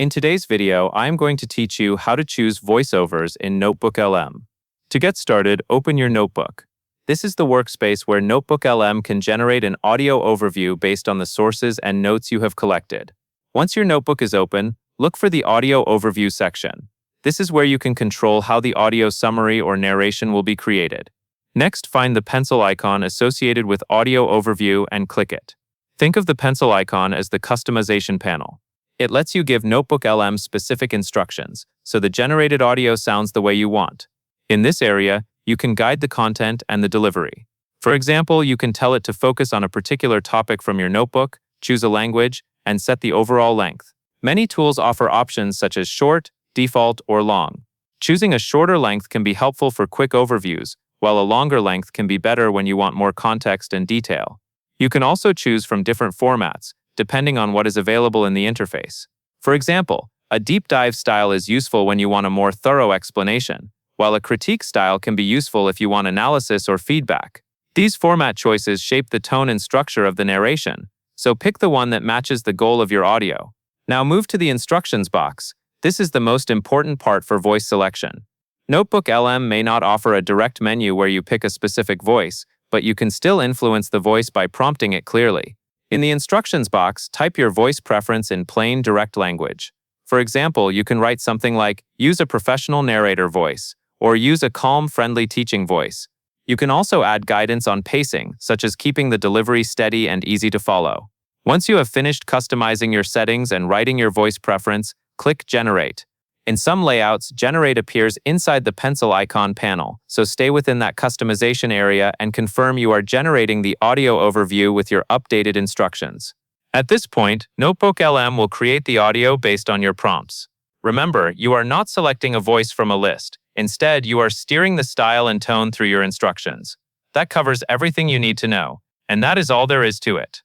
In today's video, I am going to teach you how to choose voiceovers in Notebooklm. To get started, open your notebook. This is the workspace where Notebooklm can generate an audio overview based on the sources and notes you have collected. Once your notebook is open, look for the Audio Overview section. This is where you can control how the audio summary or narration will be created. Next, find the pencil icon associated with Audio Overview and click it. Think of the pencil icon as the customization panel. It lets you give Notebooklm specific instructions, so the generated audio sounds the way you want. In this area, you can guide the content and the delivery. For example, you can tell it to focus on a particular topic from your notebook, choose a language, and set the overall length. Many tools offer options such as short, default, or long. Choosing a shorter length can be helpful for quick overviews, while a longer length can be better when you want more context and detail. You can also choose from different formats, depending on what is available in the interface. For example, a deep dive style is useful when you want a more thorough explanation, while a critique style can be useful if you want analysis or feedback. These format choices shape the tone and structure of the narration, so pick the one that matches the goal of your audio. Now move to the instructions box. This is the most important part for voice selection. Notebooklm may not offer a direct menu where you pick a specific voice, but you can still influence the voice by prompting it clearly. In the instructions box, type your voice preference in plain, direct language. For example, you can write something like, "Use a professional narrator voice," or "Use a calm, friendly teaching voice." You can also add guidance on pacing, such as keeping the delivery steady and easy to follow. Once you have finished customizing your settings and writing your voice preference, click Generate. In some layouts, Generate appears inside the pencil icon panel, so stay within that customization area and confirm you are generating the audio overview with your updated instructions. At this point, Notebooklm will create the audio based on your prompts. Remember, you are not selecting a voice from a list. Instead, you are steering the style and tone through your instructions. That covers everything you need to know, and that is all there is to it.